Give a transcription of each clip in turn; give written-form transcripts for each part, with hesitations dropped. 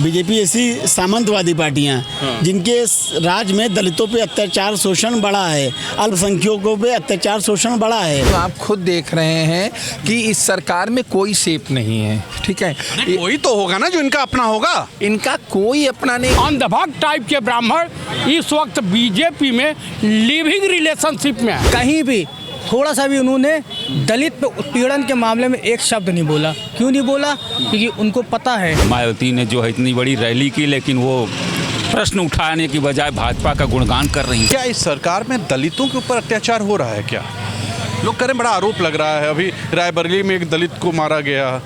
BJP ऐसी सामंतवादी पार्टियां जिनके राज में दलितों पे अत्याचार शोषण बढ़ा है, अल्पसंख्यकों पे अत्याचार शोषण बढ़ा है। तो आप खुद देख रहे हैं कि इस सरकार में कोई सेफ नहीं है, ठीक है। कोई तो होगा ना जो इनका अपना होगा। इनका कोई अपना नहीं। अंधभक्त टाइप के ब्राह्मण इस वक्त बीजेपी में लिविंग रिलेशनशिप में है। कहीं भी थोड़ा सा भी उन्होंने दलित पे उत्पीड़न के मामले में एक शब्द नहीं बोला। क्यों नहीं बोला? क्योंकि उनको पता है। मायावती ने जो है इतनी बड़ी रैली की, लेकिन वो प्रश्न उठाने की बजाय भाजपा का गुणगान कर रही है। क्या इस सरकार में दलितों के ऊपर अत्याचार हो रहा है? क्या लोग कह रहे हैं, बड़ा आरोप लग रहा है। अभी रायबरेली में एक दलित को मारा गया,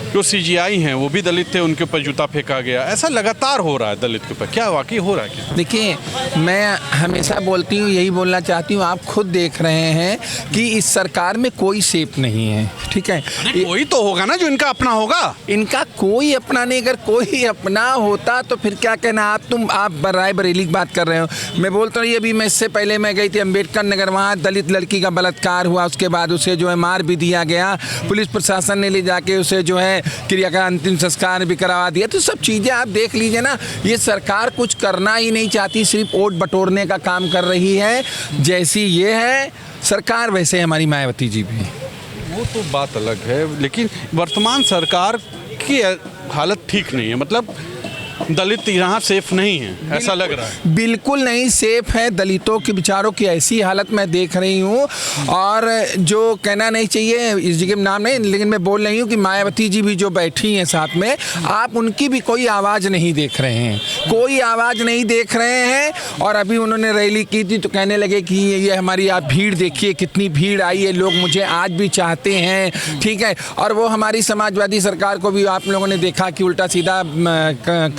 जो सीजीआई हैं वो भी दलित थे, उनके ऊपर जूता फेंका गया। ऐसा लगातार हो रहा है दलित के ऊपर। क्या वाकई हो रहा है क्या? देखिए, मैं हमेशा बोलती हूँ, यही बोलना चाहती हूँ, आप खुद देख रहे हैं कि इस सरकार में कोई सेफ नहीं है, ठीक है। कोई तो होगा ना जो इनका अपना होगा। इनका कोई अपना नहीं। अगर कोई अपना होता तो फिर क्या कहना। आप रायबरेली की बात कर रहे हो। मैं बोलता हूँ, अभी मैं इससे पहले मैं गई थी अम्बेडकर नगर, वहाँ दलित लड़की का बलात्कार हुआ, उसके बाद उसे जो है मार भी दिया गया। पुलिस प्रशासन ने ले जाके उसे जो है क्रिया का अंतिम संस्कार भी करवा दिया। तो सब चीज़ें आप देख लीजिए ना। ये सरकार कुछ करना ही नहीं चाहती, सिर्फ वोट बटोरने का काम कर रही है। जैसी ये है सरकार, वैसे हमारी मायावती जी भी। वो तो बात अलग है, लेकिन वर्तमान सरकार की हालत ठीक नहीं है। मतलब दलित यहाँ सेफ नहीं है, ऐसा लग रहा है। बिल्कुल नहीं सेफ है। दलितों के बेचारों की ऐसी हालत मैं देख रही हूँ, और जो कहना नहीं चाहिए इस जगह नाम नहीं, लेकिन मैं बोल रही हूँ कि मायावती जी भी जो बैठी हैं साथ में, आप उनकी भी कोई आवाज़ नहीं देख रहे हैं, कोई आवाज़ नहीं देख रहे हैं। और अभी उन्होंने रैली की थी तो कहने लगे कि ये हमारी, आप भीड़ देखिए कितनी भीड़ आई है, लोग मुझे आज भी चाहते हैं, ठीक है। और वो हमारी समाजवादी सरकार को भी आप लोगों ने देखा कि उल्टा सीधा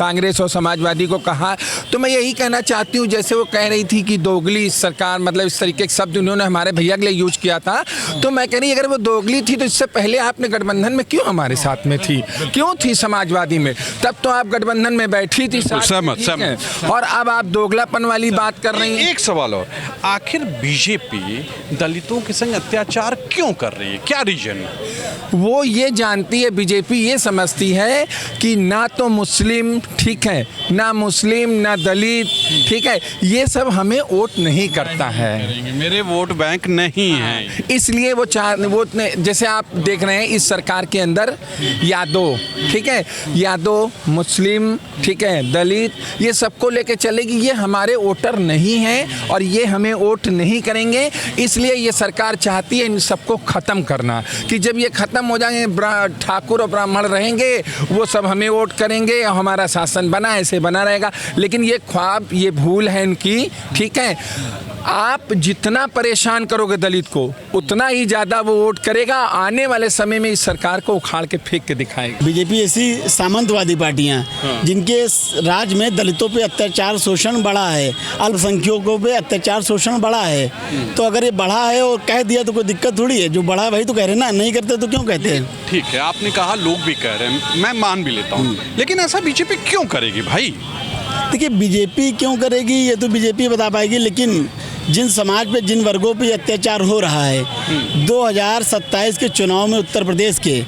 कांग्रेस और समाजवादी को कहा। तो मैं यही कहना चाहती हूँ, जैसे वो कह रही थी कि दोगली सरकार, मतलब इस तरीके के शब्द उन्होंने हमारे भैया के लिए यूज किया था। तो मैं कह रही, अगर वो दोगली थी तो इससे पहले आपने गठबंधन में क्यों हमारे साथ में थी, क्यों थी समाजवादी में? तब तो आप गठबंधन में बैठी थी, सहमत। और अब आप दोगलापन वाली बात कर रही हैं। एक सवाल और, आखिर बीजेपी दलितों के संग अत्याचार क्यों कर रही है? क्या रीजन है? वो ये जानती है, बीजेपी ये समझती है कि ना तो मुस्लिम, ठीक है, ना मुस्लिम ना दलित, ठीक है, ये सब हमें वोट नहीं करता है, मेरे वोट बैंक नहीं है। इसलिए वो जैसे आप देख रहे हैं इस सरकार के अंदर यादव, ठीक है, यादव, मुस्लिम, ठीक है, दलित, ये सबको लेके चलेगी। ये हमारे वोटर नहीं हैं और ये हमें वोट नहीं करेंगे। इसलिए ये सरकार चाहती है इन सबको ख़त्म करना, कि जब ये ख़त्म हो जाएंगे, ठाकुर और ब्राह्मण रहेंगे, वो सब हमें वोट करेंगे, हमारा शासन बना ऐसे बना रहेगा। लेकिन ये ख्वाब, ये भूल है इनकी, ठीक है। आप जितना परेशान करोगे दलित को, उतना ही ज़्यादा वो वोट करेगा। आने वाले समय में इस सरकार को उखाड़ के फेंक के दिखाएगी। बीजेपी ऐसी सामंतवादी पार्टियां जिनके राज में दलितों पे अत्याचार शोषण बढ़ा है, अल्पसंख्यकों पे अत्याचार शोषण बढ़ा है। तो अगर ये बढ़ा है और कह दिया तो कोई दिक्कत थोड़ी है। जो बढ़ा है वही तो कह रहे हैं ना, नहीं करते तो क्यों कहते हैं? ठीक है, आपने कहा लोग भी कह रहे हैं, मैं मान भी लेता हूँ, लेकिन ऐसा बीजेपी क्यों करेगी भाई? देखिए, बीजेपी क्यों करेगी ये तो बीजेपी बता पाएगी, लेकिन जिन समाज पे, जिन वर्गों पे अत्याचार हो रहा है, 2027 के चुनाव में उत्तर प्रदेश के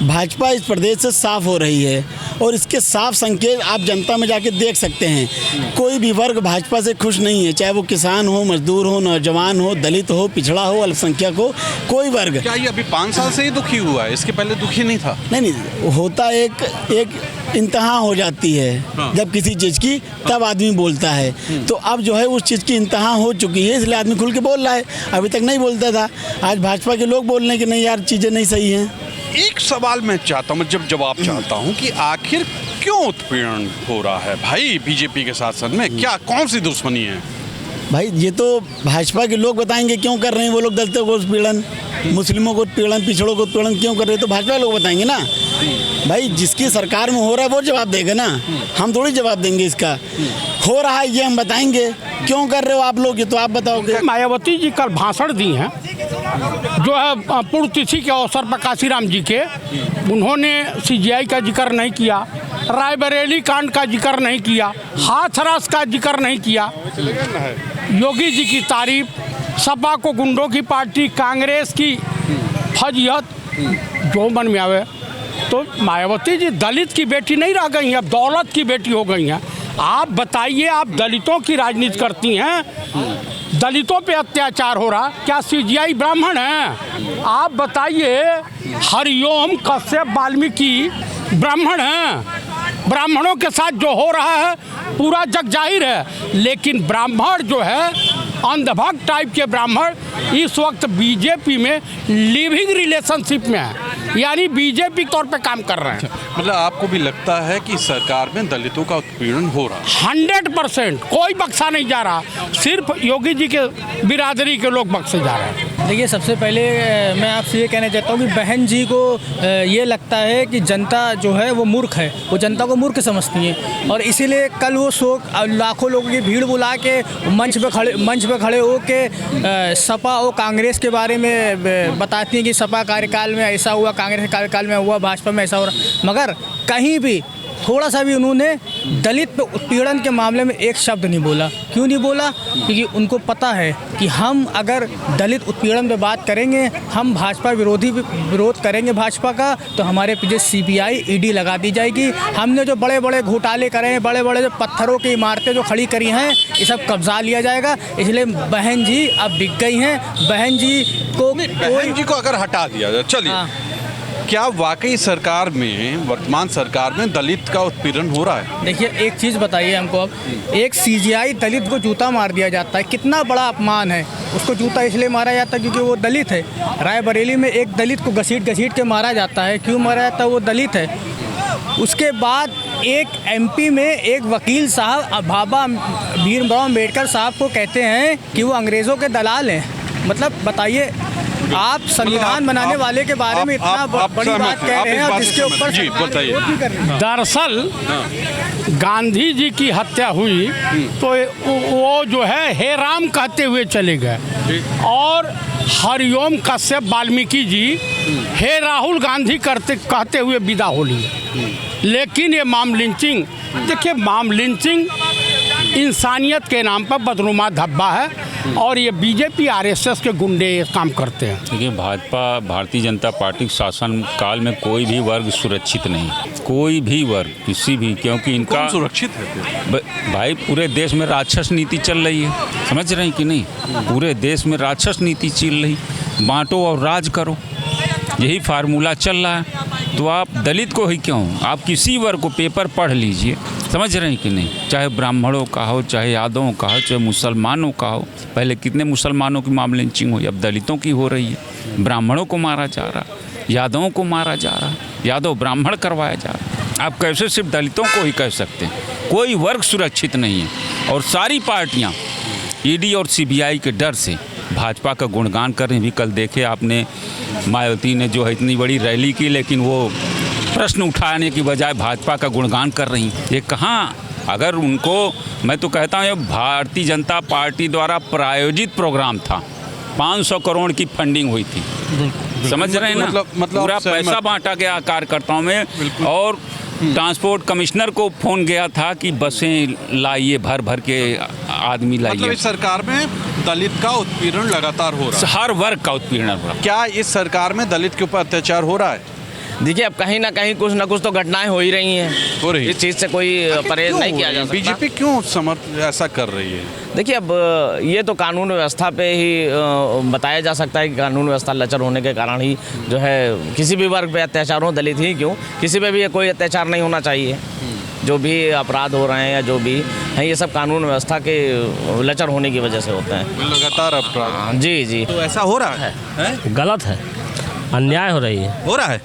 भाजपा इस प्रदेश से साफ हो रही है। और इसके साफ संकेत आप जनता में जाके देख सकते हैं। कोई भी वर्ग भाजपा से खुश नहीं है, चाहे वो किसान हो, मजदूर हो, नौजवान हो, दलित हो, पिछड़ा हो, अल्पसंख्यक हो, कोई वर्ग। क्या ये अभी 5 साल से ही दुखी हुआ है? इसके पहले दुखी नहीं था? नहीं, होता एक इंतहा हो जाती है जब किसी चीज़ की, तब आदमी बोलता है। तो अब जो है उस चीज़ की इंतहा हो चुकी है, इसलिए आदमी खुल के बोल रहा है। अभी तक नहीं बोलता था, आज भाजपा के लोग बोल रहे हैं कि नहीं यार, चीज़ें नहीं सही हैं। एक सवाल मैं चाहता हूँ, जब जवाब चाहता हूँ कि आखिर क्यों उत्पीड़न हो रहा है भाई बीजेपी के शासन में? क्या कौन सी दुश्मनी है भाई? ये तो भाजपा के लोग बताएंगे क्यों कर रहे हैं वो लोग दलितों को उत्पीड़न, मुस्लिमों को उत्पीड़न, पिछड़ों को उत्पीड़न क्यों कर रहे हैं, तो भाजपा लोग बताएंगे ना भाई। जिसकी सरकार में हो रहा है वो जवाब देगा ना, हम थोड़ी जवाब देंगे। इसका हो रहा है ये हम बताएंगे, क्यों कर रहे हो आप लोग, ये तो आप बताओगे। मायावती जी कल भाषण दी हैं, जो है पुण्यतिथि के अवसर पर काशीराम जी के, उन्होंने सीजीआई का जिक्र नहीं किया, रायबरेली कांड का जिक्र नहीं किया, हाथरस का जिक्र नहीं किया, योगी जी की तारीफ, सपा को गुंडों की पार्टी, कांग्रेस की फजीहत, जो मन में आवे तो मायावती जी दलित की बेटी नहीं रह गई हैं, अब दौलत की बेटी हो गई हैं। आप बताइए, आप दलितों की राजनीति करती हैं, दलितों पे अत्याचार हो रहा, क्या सीजीआई ब्राह्मण हैं? आप बताइए, हरिओम कश्यप वाल्मीकि ब्राह्मण हैं, ब्राह्मणों के साथ जो हो रहा है पूरा जग जाहिर है। लेकिन ब्राह्मण जो है, अंधभक्त टाइप के ब्राह्मण इस वक्त बीजेपी में लिविंग रिलेशनशिप में है, यानी बीजेपी तौर पे काम कर रहे हैं। मतलब आपको भी लगता है कि सरकार में दलितों का उत्पीड़न हो रहा है? 100% कोई बख्शा नहीं जा रहा, सिर्फ योगी जी के बिरादरी के लोग बख्शे जा रहे हैं। देखिए, सबसे पहले मैं आपसे ये कहना चाहता हूँ कि बहन जी को ये लगता है कि जनता जो है वो मूर्ख है, वो जनता को मूर्ख समझती है, और इसीलिए कल वो लाखों लोगों की भीड़ बुला के मंच पे खड़े हो के सपा और कांग्रेस के बारे में बताती हैं कि सपा कार्यकाल में ऐसा हुआ, कांग्रेस कार्यकाल में हुआ, भाजपा में ऐसा हो रहा, मगर कहीं भी थोड़ा सा भी उन्होंने दलित पे उत्पीड़न के मामले में एक शब्द नहीं बोला। क्यों नहीं बोला? क्योंकि उनको पता है कि हम अगर दलित उत्पीड़न पे बात करेंगे, हम भाजपा विरोध करेंगे भाजपा का, तो हमारे पीछे सीबीआई ईडी लगा दी जाएगी। हमने जो बड़े बड़े घोटाले करे हैं, बड़े बड़े जो पत्थरों की इमारतें जो खड़ी करी हैं, ये सब कब्जा लिया जाएगा। इसलिए बहन जी अब बिक गई हैं। बहन जी को अगर हटा दिया जाए, चलिए, हाँ। क्या वाकई सरकार में, वर्तमान सरकार में दलित का उत्पीड़न हो रहा है? देखिए, एक चीज़ बताइए हमको, अब एक सीजीआई दलित को जूता मार दिया जाता है, कितना बड़ा अपमान है। उसको जूता इसलिए मारा जाता है क्योंकि वो दलित है। रायबरेली में एक दलित को घसीट के मारा जाता है, क्यों मारा जाता है? वो दलित है। उसके बाद एक एमपी में एक वकील साहब बाबा भीमराव अम्बेडकर साहब को कहते हैं कि वो अंग्रेज़ों के दलाल हैं। मतलब बताइए, आप संविधान बनाने वाले के बारे में इतना बड़ी बात कह रहे हैं और जिसके ऊपर जी बताइए। दरअसल गांधी जी की हत्या हुई तो वो जो है हे राम कहते हुए चले गए, और हरिओम कश्यप वाल्मीकि जी हे राहुल गांधी कहते हुए विदा हो लिए। लेकिन ये मॉब लिंचिंग, देखिए, मॉब लिंचिंग इंसानियत के नाम पर बदनुमा धब्बा है, और ये बीजेपी आरएसएस के गुंडे काम करते हैं। देखिए, भाजपा भारतीय जनता पार्टी के शासन काल में कोई भी वर्ग सुरक्षित नहीं, कोई भी वर्ग किसी भी, क्योंकि इनका कौन सुरक्षित है? भाई पूरे देश में राक्षस नीति चल रही है, समझ रहे हैं कि नहीं? पूरे देश में राक्षस नीति चल रही, बांटो और राज करो, यही फार्मूला चल रहा है। तो आप दलित को ही क्यों, आप किसी वर्ग को पेपर पढ़ लीजिए, समझ रहे हैं कि नहीं? चाहे ब्राह्मणों का हो, चाहे यादवों का हो, चाहे मुसलमानों का हो। पहले कितने मुसलमानों की मॉब लिंचिंग हुई, अब दलितों की हो रही है। ब्राह्मणों को मारा जा रहा, यादवों को मारा जा रहा, यादव ब्राह्मण करवाया जा रहा। आप कैसे सिर्फ दलितों को ही कह सकते हैं? कोई वर्ग सुरक्षित नहीं है, और सारी पार्टियाँ ईडी और सीबीआई के डर से भाजपा का गुणगान कर रही। भी कल देखे आपने, मायावती ने जो है इतनी बड़ी रैली की, लेकिन वो प्रश्न उठाने की बजाय भाजपा का गुणगान कर रही। ये कहाँ, अगर उनको, मैं तो कहता हूँ ये भारतीय जनता पार्टी द्वारा प्रायोजित प्रोग्राम था, 500 करोड़ की फंडिंग हुई थी, समझ रहे हैं ना? मतलब पूरा पैसा बांटा गया कार्यकर्ताओं में, और ट्रांसपोर्ट कमिश्नर को फोन गया था कि बसें लाइए, भर भर के आदमी लाइए। मतलब इस सरकार में दलित का उत्पीड़न लगातार हो रहा है, हर वर्ग का उत्पीड़न हो रहा है। क्या इस सरकार में दलित के ऊपर अत्याचार हो रहा है? देखिए, अब कहीं ना कहीं कुछ ना कुछ तो घटनाएं हो ही रही हैं, हो रही है। इस चीज़ से कोई परहेज नहीं किया जा सकता। बीजेपी क्यों ऐसा कर रही है? देखिए, अब ये तो कानून व्यवस्था पे ही बताया जा सकता है कि कानून व्यवस्था लचर होने के कारण ही जो है किसी भी वर्ग पे अत्याचार हो, दलित ही क्यों, किसी पे भी कोई अत्याचार नहीं होना चाहिए। जो भी अपराध हो रहे हैं या जो भी हैं, ये सब कानून व्यवस्था के लचर होने की वजह से होते हैं, लगातार अपराध। जी जी। तो ऐसा हो रहा है? गलत है, अन्याय हो रही है। हो रहा है?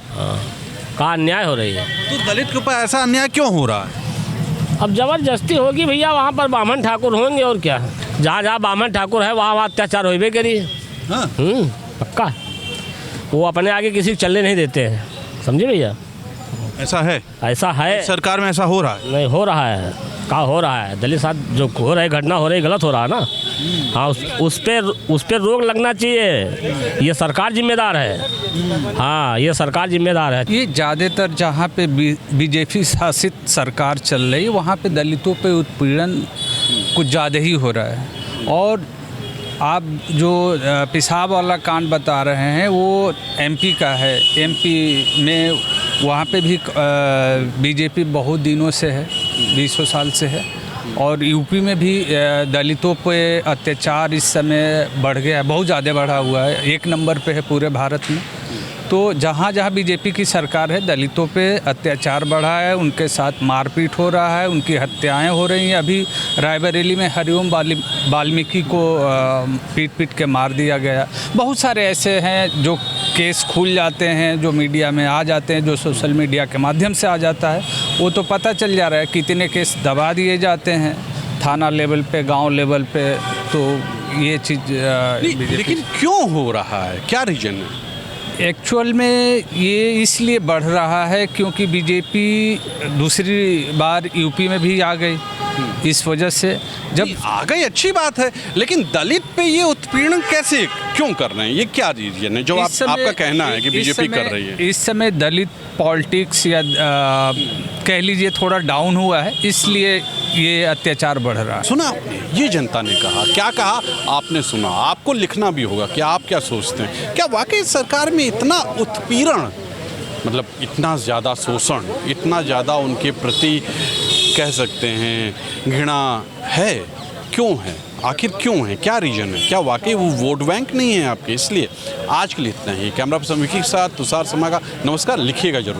कहाँ अन्याय हो रही है? तो दलित के ऊपर ऐसा अन्याय क्यों हो रहा है? अब जबरदस्ती होगी भैया, वहाँ पर ब्राह्मण ठाकुर होंगे, और क्या, जहाँ जहाँ ब्राह्मण ठाकुर है वहाँ अत्याचार होबे करिए। हाँ। पक्का, वो अपने आगे किसी को चलने नहीं देते हैं, समझे भैया? ऐसा है? ऐसा है, सरकार में ऐसा हो रहा है? नहीं हो रहा है, क्या हो रहा है? दलित साथ जो हो रही घटना हो रही, गलत हो रहा है ना। हाँ, उस पर रोक लगना चाहिए, ये सरकार जिम्मेदार है। हाँ, ये सरकार जिम्मेदार है। ये ज़्यादातर जहाँ पे बीजेपी शासित सरकार चल रही है, वहाँ पे दलितों पे उत्पीड़न कुछ ज़्यादा ही हो रहा है। और आप जो पेशाब वाला कांड बता रहे हैं, वो एमपी का है। एमपी में वहाँ पे भी बीजेपी बहुत दिनों से है, 20 साल से है। और यूपी में भी दलितों पे अत्याचार इस समय बढ़ गया है, बहुत ज़्यादा बढ़ा हुआ है, 1 नंबर पे है पूरे भारत में। तो जहाँ जहाँ बीजेपी की सरकार है, दलितों पे अत्याचार बढ़ा है, उनके साथ मारपीट हो रहा है, उनकी हत्याएं हो रही हैं। अभी रायबरेली में हरिओम वाल्मीकि को पीट के मार दिया गया। बहुत सारे ऐसे हैं जो केस खुल जाते हैं, जो मीडिया में आ जाते हैं, जो सोशल मीडिया के माध्यम से आ जाता है, वो तो पता चल जा रहा है कितने केस दबा दिए जाते हैं थाना लेवल पे, गांव लेवल पे। तो ये चीज़ लेकिन क्यों हो रहा है, क्या रीजन है? एक्चुअल में ये इसलिए बढ़ रहा है क्योंकि बीजेपी दूसरी बार यूपी में भी आ गई। इस वजह से जब आ गई अच्छी बात है, लेकिन दलित पे ये उत्पीड़न कैसे क्यों कर रहे हैं? ये क्या रीजन है जो आपका कहना है कि बीजेपी कर रही है? इस समय दलित पॉलिटिक्स या कह लीजिए थोड़ा डाउन हुआ है, इसलिए ये अत्याचार बढ़ रहा है। सुना आपने, ये जनता ने कहा, क्या कहा आपने सुना, आपको लिखना भी होगा कि आप क्या सोचते हैं। क्या वाकई सरकार में इतना उत्पीड़न, मतलब इतना ज़्यादा शोषण, इतना ज़्यादा उनके प्रति कह सकते हैं घृणा है? क्यों है, आखिर क्यों है, क्या रीजन है? क्या वाकई वो वोट बैंक नहीं है आपके? इसलिए आज के लिए इतना ही। कैमरा पर्सन विकी के साथ तुषार समागा, नमस्कार। लिखिएगा जरूर।